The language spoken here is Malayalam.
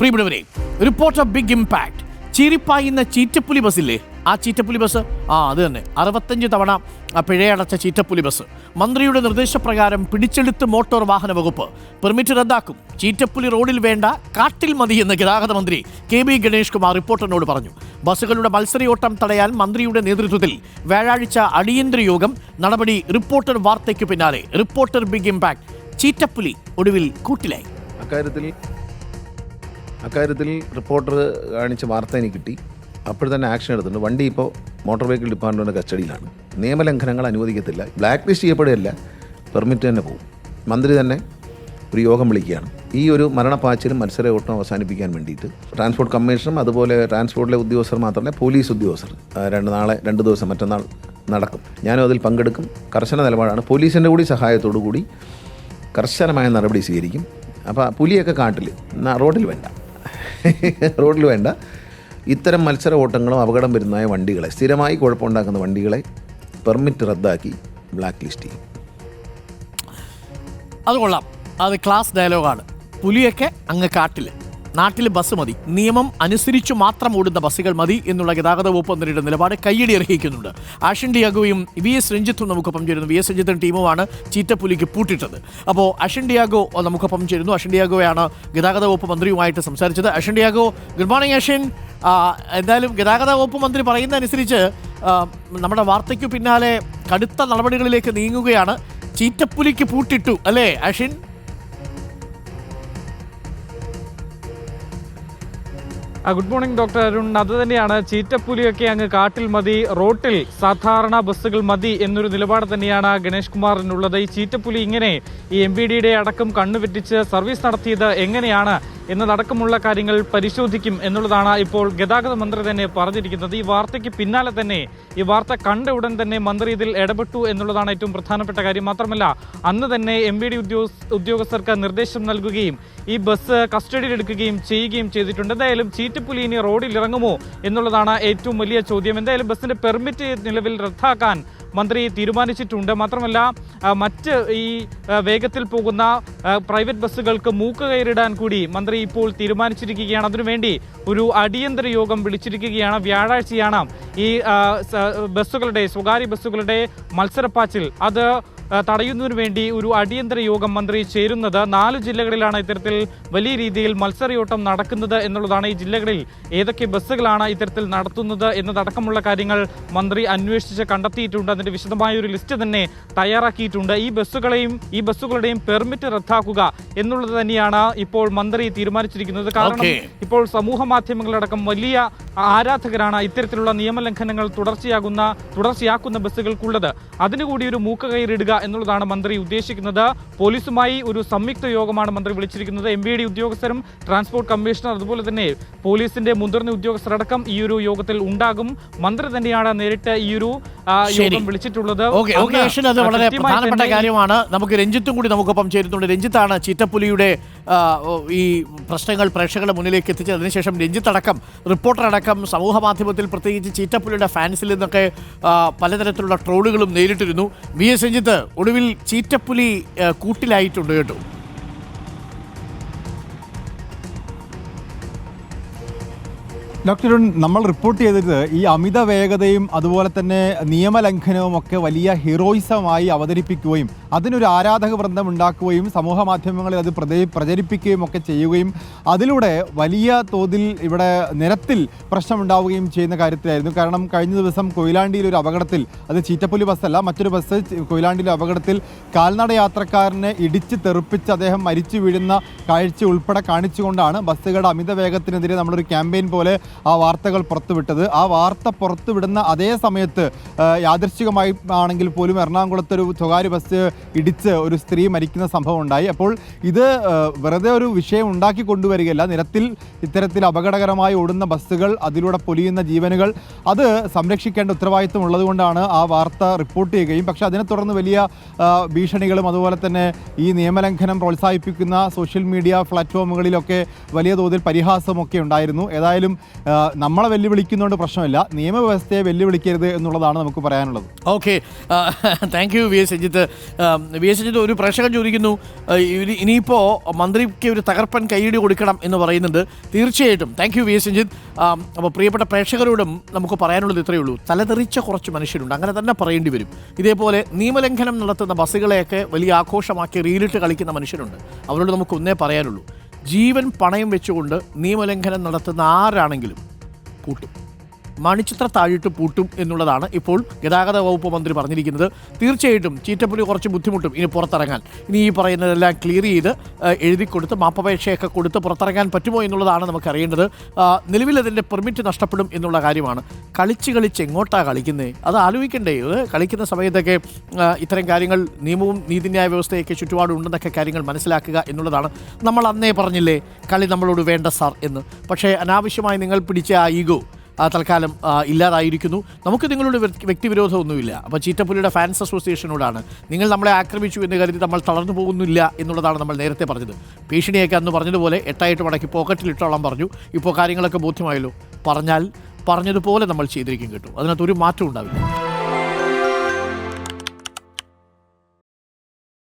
പ്രിയപ്പെട്ടവരെ, റിപ്പോർട്ട് ഓഫ് ബിഗ് ഇമ്പാക്ട്. ചീറിപ്പായുന്ന ചീറ്റപ്പുലി ബസ്സില്ലേ, ആ ചീറ്റപ്പുലി ബസ്, അത് തന്നെ 65 തവണ പിഴയടച്ച ചീറ്റപ്പുലി ബസ് മന്ത്രിയുടെ നിർദ്ദേശപ്രകാരം പിടിച്ചെടുത്ത് മോട്ടോർ വാഹന വകുപ്പ് പെർമിറ്റ് റദ്ദാക്കും. ചീറ്റപ്പുലി റോഡിൽ വേണ്ട, കാട്ടിൽ മതി എന്ന് ഗതാഗത മന്ത്രി KB ഗണേഷ് കുമാർ റിപ്പോർട്ടറിനോട് പറഞ്ഞു. ബസ്സുകളുടെ മത്സരയോട്ടം തടയാൻ മന്ത്രിയുടെ നേതൃത്വത്തിൽ വ്യാഴാഴ്ച അടിയന്തര യോഗം. നടപടി റിപ്പോർട്ടർ വാർത്തയ്ക്ക് പിന്നാലെ. Reporter big impact. ചീറ്റപ്പുലി ഒടുവിൽ കൂട്ടിലായി. അക്കാര്യത്തിൽ റിപ്പോർട്ടർ കാണിച്ച വാർത്ത എനിക്ക് കിട്ടി. അപ്പോൾ തന്നെ ആക്ഷൻ എടുത്തിട്ടുണ്ട്. വണ്ടി ഇപ്പോൾ മോട്ടോർ വെഹിക്കിൾ ഡിപ്പാർട്ട്മെൻറ്റിൻ്റെ കസ്റ്റഡിയിലാണ്. നിയമലംഘനങ്ങൾ അനുവദിക്കത്തില്ല. ബ്ലാക്ക് ലിസ്റ്റ് ചെയ്യപ്പെടുകയല്ല, പെർമിറ്റ് തന്നെ പോകും. മന്ത്രി തന്നെ ഒരു യോഗം വിളിക്കുകയാണ്. ഈ ഒരു മരണപ്പാച്ചിലും മത്സര ഓട്ടം അവസാനിപ്പിക്കാൻ വേണ്ടിയിട്ട് ട്രാൻസ്പോർട്ട് കമ്മീഷനും അതുപോലെ ട്രാൻസ്പോർട്ടിലെ ഉദ്യോഗസ്ഥർ മാത്രമല്ല പോലീസ് ഉദ്യോഗസ്ഥർ രണ്ട് ദിവസം മറ്റന്നാൾ നടക്കും. ഞാനും അതിൽ പങ്കെടുക്കും. കർശന നിലപാടാണ്. പോലീസിൻ്റെ കൂടി സഹായത്തോടു കൂടി കർശനമായ നടപടി സ്വീകരിക്കും. അപ്പോൾ പുലിയൊക്കെ കാട്ടിൽ, റോഡിൽ വേണ്ട. ഇത്തരം മത്സര ഓട്ടങ്ങളും അപകടം വരുന്നതായ വണ്ടികളെ, സ്ഥിരമായി കുഴപ്പമുണ്ടാക്കുന്ന വണ്ടികളെ പെർമിറ്റ് റദ്ദാക്കി ബ്ലാക്ക് ലിസ്റ്റ് ചെയ്യും. അത് കൊള്ളാം. അത് ക്ലാസ് ഡയലോഗാണ്. പുലിയൊക്കെ അങ്ങ് കാട്ടിൽ, നാട്ടിൽ ബസ് മതി, നിയമം അനുസരിച്ചു മാത്രം ഓടുന്ന ബസ്സുകൾ മതി എന്നുള്ള ഗതാഗത വകുപ്പ് മന്ത്രിയുടെ നിലപാട് കയ്യടി അർഹിക്കുന്നുണ്ട്. ആഷിൻ ഡിയാഗോയും VS രഞ്ജിത്തും നമുക്കൊപ്പം ചേരുന്നു. VS രഞ്ജിത്തും ടീമുമാണ് ചീറ്റപ്പുലിക്ക് പൂട്ടിട്ടത്. അപ്പോൾ ആഷിൻ ഡിയാഗോ നമുക്കൊപ്പം ചേരുന്നു. ആഷിൻ ഡിയാഗോയാണ് ഗതാഗത വകുപ്പ് മന്ത്രിയുമായിട്ട് സംസാരിച്ചത്. Ashin Diego, good morning Ashin. എന്തായാലും ഗതാഗത വകുപ്പ് മന്ത്രി പറയുന്ന അനുസരിച്ച് നമ്മുടെ വാർത്തയ്ക്കു പിന്നാലെ കടുത്ത നടപടികളിലേക്ക് നീങ്ങുകയാണ്. ചീറ്റപ്പുലിക്ക് പൂട്ടിട്ടു അല്ലേ Ashin? Good morning doctor Arun. അത് തന്നെയാണ്, ചീറ്റപ്പുലിയൊക്കെ അങ്ങ് കാട്ടിൽ മതി, റോട്ടിൽ സാധാരണ ബസ്സുകൾ മതി എന്നൊരു നിലപാട് തന്നെയാണ് ഗണേഷ് കുമാറിനുള്ളത്. ഈ ചീറ്റപ്പുലി ഇങ്ങനെ ഈ MVDയുടെ അടക്കം കണ്ണുവെട്ടിച്ച് സർവീസ് നടത്തിയത് എങ്ങനെയാണ് എന്നതടക്കമുള്ള കാര്യങ്ങൾ പരിശോധിക്കും എന്നുള്ളതാണ് ഇപ്പോൾ ഗതാഗത മന്ത്രി തന്നെ പറഞ്ഞിരിക്കുന്നത്. ഈ വാർത്തയ്ക്ക് പിന്നാലെ തന്നെ, ഈ വാർത്ത കണ്ട ഉടൻ തന്നെ മന്ത്രി ഇതിൽ ഇടപെട്ടു എന്നുള്ളതാണ് ഏറ്റവും പ്രധാനപ്പെട്ട കാര്യം. മാത്രമല്ല അന്ന് തന്നെ MVD ഉദ്യോഗസ്ഥർക്ക് നിർദ്ദേശം നൽകുകയും ഈ ബസ് കസ്റ്റഡിയിലെടുക്കുകയും ചെയ്യുകയും ചെയ്തിട്ടുണ്ട്. എന്തായാലും ചീറ്റപ്പുലി ഇനി റോഡിൽ ഇറങ്ങുമോ എന്നുള്ളതാണ് ഏറ്റവും വലിയ ചോദ്യം. എന്തായാലും ബസ്സിന്റെ പെർമിറ്റ് നിലവിൽ റദ്ദാക്കാൻ മന്ത്രി തീരുമാനിച്ചിട്ടുണ്ട്. മാത്രമല്ല മറ്റ് ഈ വേഗത്തിൽ പോകുന്ന പ്രൈവറ്റ് ബസ്സുകൾക്ക് മൂക്കുകയറിടാൻ കൂടി മന്ത്രി ഇപ്പോൾ തീരുമാനിച്ചിരിക്കുകയാണ്. അതിനുവേണ്ടി ഒരു അടിയന്തര യോഗം വിളിച്ചിരിക്കുകയാണ്. വ്യാഴാഴ്ചയാണ് ഈ ബസ്സുകളുടെ, സ്വകാര്യ ബസ്സുകളുടെ മത്സരപ്പാച്ചിൽ അത് തടയുന്നതിനു വേണ്ടി ഒരു അടിയന്തര യോഗം മന്ത്രി ചേരുന്നത്. 4 ജില്ലകളിലാണ് ഇത്തരത്തിൽ വലിയ രീതിയിൽ മത്സരയോട്ടം നടക്കുന്നത് എന്നുള്ളതാണ്. ഈ ജില്ലകളിൽ ഏതൊക്കെ ബസ്സുകളാണ് ഇത്തരത്തിൽ നടത്തുന്നത് എന്നതടക്കമുള്ള കാര്യങ്ങൾ മന്ത്രി അന്വേഷിച്ച് കണ്ടെത്തിയിട്ടുണ്ട്. അതിന്റെ വിശദമായ ഒരു ലിസ്റ്റ് തന്നെ തയ്യാറാക്കിയിട്ടുണ്ട്. ഈ ബസ്സുകളുടെയും പെർമിറ്റ് റദ്ദാക്കുക എന്നുള്ളത് തന്നെയാണ് ഇപ്പോൾ മന്ത്രി തീരുമാനിച്ചിരിക്കുന്നത്. കാരണം ഇപ്പോൾ സമൂഹ മാധ്യമങ്ങളടക്കം വലിയ ആരാധകരാണ് ഇത്തരത്തിലുള്ള നിയമലംഘനങ്ങൾ തുടർച്ചയാക്കുന്ന ബസ്സുകൾക്കുള്ളത്. അതിനുകൂടി ഒരു മൂക്കുകയറിടുക എന്നുള്ളതാണ് മന്ത്രി ഉദ്ദേശിക്കുന്നത്. പോലീസുമായി ഒരു സംയുക്ത യോഗമാണ് മന്ത്രി വിളിച്ചിരിക്കുന്നത്. MVD ഉദ്യോഗസ്ഥരും ട്രാൻസ്പോർട്ട് കമ്മീഷണർ അതുപോലെ തന്നെ പോലീസിന്റെ മുതിർന്ന ഉദ്യോഗസ്ഥരടക്കം ഈ ഒരു യോഗത്തിൽ ഉണ്ടാകും. മന്ത്രി തന്നെയാണ് നേരിട്ട് ഈ ഒരു യോഗം വിളിച്ചിട്ടുള്ളത്. അത് വളരെ പ്രധാനപ്പെട്ട കാര്യമാണ്. നമുക്ക് രഞ്ജിത്തും കൂടി നമുക്കൊപ്പം ചേരുന്നുണ്ട്. രഞ്ജിത്താണ് ചീറ്റപ്പുലിയുടെ ഈ പ്രശ്നങ്ങൾ പ്രേക്ഷകരുടെ മുന്നിലേക്ക് എത്തിച്ചത്. അതിനുശേഷം രഞ്ജിത്ത് അടക്കം, റിപ്പോർട്ടർ അടക്കം സമൂഹ മാധ്യമത്തിൽ പ്രത്യേകിച്ച് ചീറ്റപ്പുലിയുടെ ഫാൻസിൽ നിന്നൊക്കെ പലതരത്തിലുള്ള ട്രോളുകളും നേരിട്ടിരുന്നു. VS രഞ്ജിത്ത്, ഒടുവിൽ ചീറ്റപ്പുലി കൂട്ടിലായിട്ടുണ്ട് കേട്ടോ. ഡോക്ടർ, നമ്മൾ റിപ്പോർട്ട് ചെയ്തത് ഈ അമിത വേഗതയും അതുപോലെ തന്നെ നിയമലംഘനവും ഒക്കെ വലിയ ഹീറോയിസമായി അവതരിപ്പിക്കുകയും അതിനൊരു ആരാധക വൃന്ദം ഉണ്ടാക്കുകയും സമൂഹ മാധ്യമങ്ങളിൽ അത് പ്രചരിപ്പിക്കുകയും ഒക്കെ ചെയ്യുകയും അതിലൂടെ വലിയ തോതിൽ ഇവിടെ നിരത്തിൽ പ്രശ്നമുണ്ടാവുകയും ചെയ്യുന്ന കാര്യത്തിലായിരുന്നു. കാരണം കഴിഞ്ഞ ദിവസം കൊയിലാണ്ടിയിൽ ഒരു അപകടത്തിൽ, അത് ചീറ്റപ്പുലി ബസ്സല്ല, മറ്റൊരു ബസ് കൊയിലാണ്ടിയിലെ അപകടത്തിൽ കാൽനട യാത്രക്കാരനെ ഇടിച്ച് തെറിപ്പിച്ച് അദ്ദേഹം മരിച്ചു വീഴുന്ന കാഴ്ച ഉൾപ്പെടെ കാണിച്ചുകൊണ്ടാണ് ബസ്സുകളുടെ അമിത വേഗത്തിനെതിരെ നമ്മളൊരു ക്യാമ്പയിൻ പോലെ ആ വാർത്തകൾ പുറത്തുവിട്ടത്. ആ വാർത്ത പുറത്തുവിടുന്ന അതേ സമയത്ത് യാദൃശ്ചികമായി ആണെങ്കിൽ പോലും എറണാകുളത്ത് ഒരു സ്വകാര്യ ബസ് ഇടിച്ച് ഒരു സ്ത്രീ മരിക്കുന്ന സംഭവം ഉണ്ടായി. അപ്പോൾ ഇത് വെറുതെ ഒരു വിഷയം ഉണ്ടാക്കി കൊണ്ടുവരികയല്ല, നിരത്തിൽ ഇത്തരത്തിൽ അപകടകരമായി ഓടുന്ന ബസ്സുകൾ, അതിലൂടെ പൊലിയുന്ന ജീവനുകൾ, അത് സംരക്ഷിക്കേണ്ട ഉത്തരവാദിത്വം ഉള്ളതുകൊണ്ടാണ് ആ വാർത്ത റിപ്പോർട്ട് ചെയ്യുകയും പക്ഷേ അതിനെ തുടർന്ന് വലിയ ഭീഷണികളും അതുപോലെ തന്നെ ഈ നിയമലംഘനം പ്രോത്സാഹിപ്പിക്കുന്ന സോഷ്യൽ മീഡിയ പ്ലാറ്റ്ഫോമുകളിലൊക്കെ വലിയ തോതിൽ പരിഹാസമൊക്കെ ഉണ്ടായിരുന്നു. ഏതായാലും നമ്മളെ വെല്ലുവിളിക്കുന്നതുകൊണ്ട് പ്രശ്നമില്ല, നിയമവ്യവസ്ഥയെ വെല്ലുവിളിക്കരുത് എന്നുള്ളതാണ് നമുക്ക് പറയാനുള്ളത്. Okay, thank you V S Ranjith. ഒരു പ്രേക്ഷകൻ ചോദിക്കുന്നു, ഇനിയിപ്പോൾ മന്ത്രിക്ക് ഒരു തകർപ്പൻ കൈയടി കൊടുക്കണം എന്ന് പറയുന്നുണ്ട്. തീർച്ചയായിട്ടും thank you V S Ranjith. അപ്പോൾ പ്രിയപ്പെട്ട പ്രേക്ഷകരോടും നമുക്ക് പറയാനുള്ളത് ഇത്രയേ ഉള്ളൂ, തലതെറിച്ച കുറച്ച് മനുഷ്യരുണ്ട്, അങ്ങനെ തന്നെ പറയേണ്ടി വരും. ഇതേപോലെ നിയമലംഘനം നടത്തുന്ന ബസ്സുകളെയൊക്കെ വലിയ ആഘോഷമാക്കി റീലിട്ട് കളിക്കുന്ന മനുഷ്യരുണ്ട്. അവരോട് നമുക്ക് ഒന്നേ പറയാനുള്ളൂ, ജീവൻ പണയം വെച്ചുകൊണ്ട് നിയമലംഘനം നടത്തുന്ന ആരാണെങ്കിലും പൂട്ടും, മണിച്ചിത്ര താഴിട്ട് പൂട്ടും എന്നുള്ളതാണ് ഇപ്പോൾ ഗതാഗത വകുപ്പ് മന്ത്രി പറഞ്ഞിരിക്കുന്നത്. തീർച്ചയായിട്ടും ചീറ്റപ്പുലി കുറച്ച് ബുദ്ധിമുട്ടും ഇനി പുറത്തിറങ്ങാൻ. ഇനി ഈ പറയുന്നതെല്ലാം ക്ലിയർ ചെയ്ത് എഴുതി കൊടുത്ത് മാപ്പപേക്ഷയൊക്കെ കൊടുത്ത് പുറത്തിറങ്ങാൻ പറ്റുമോ എന്നുള്ളതാണ് നമുക്കറിയേണ്ടത്. നിലവിൽ അതിൻ്റെ പെർമിറ്റ് നഷ്ടപ്പെടും എന്നുള്ള കാര്യമാണ്. കളിച്ച് എങ്ങോട്ടാണ് കളിക്കുന്നത് അത് ആലോചിക്കണ്ടേ? കളിക്കുന്ന സമയത്തൊക്കെ ഇത്തരം കാര്യങ്ങൾ, നിയമവും നീതിന്യായ വ്യവസ്ഥയൊക്കെ ചുറ്റുപാടും ഉണ്ടെന്നൊക്കെ കാര്യങ്ങൾ മനസ്സിലാക്കുക എന്നുള്ളതാണ്. നമ്മൾ അന്നേ പറഞ്ഞില്ലേ കളി നമ്മളോട് വേണ്ട സാർ എന്ന്. പക്ഷേ അനാവശ്യമായി നിങ്ങൾ പിടിച്ച ആ ഈഗോ തൽക്കാലം ഇല്ലാതായിരിക്കുന്നു. നമുക്ക് നിങ്ങളുടെ വ്യക്തിവിരോധമൊന്നുമില്ല. അപ്പോൾ ചീറ്റപ്പുലിയുടെ ഫാൻസ് അസോസിയേഷനോടാണ്, നിങ്ങൾ നമ്മളെ ആക്രമിച്ചു എന്ന് കരുതി നമ്മൾ തളർന്നു പോകുന്നില്ല എന്നുള്ളതാണ് നമ്മൾ നേരത്തെ പറഞ്ഞത്. ഭീഷണിയൊക്കെ അന്ന് പറഞ്ഞതുപോലെ 8 മടക്കി പോക്കറ്റിലിട്ടോളം പറഞ്ഞു. ഇപ്പോൾ കാര്യങ്ങളൊക്കെ ബോധ്യമായല്ലോ. പറഞ്ഞതുപോലെ നമ്മൾ ചെയ്തിരിക്കും കേട്ടോ. അതിനകത്തൊരു മാറ്റം ഉണ്ടാവില്ല.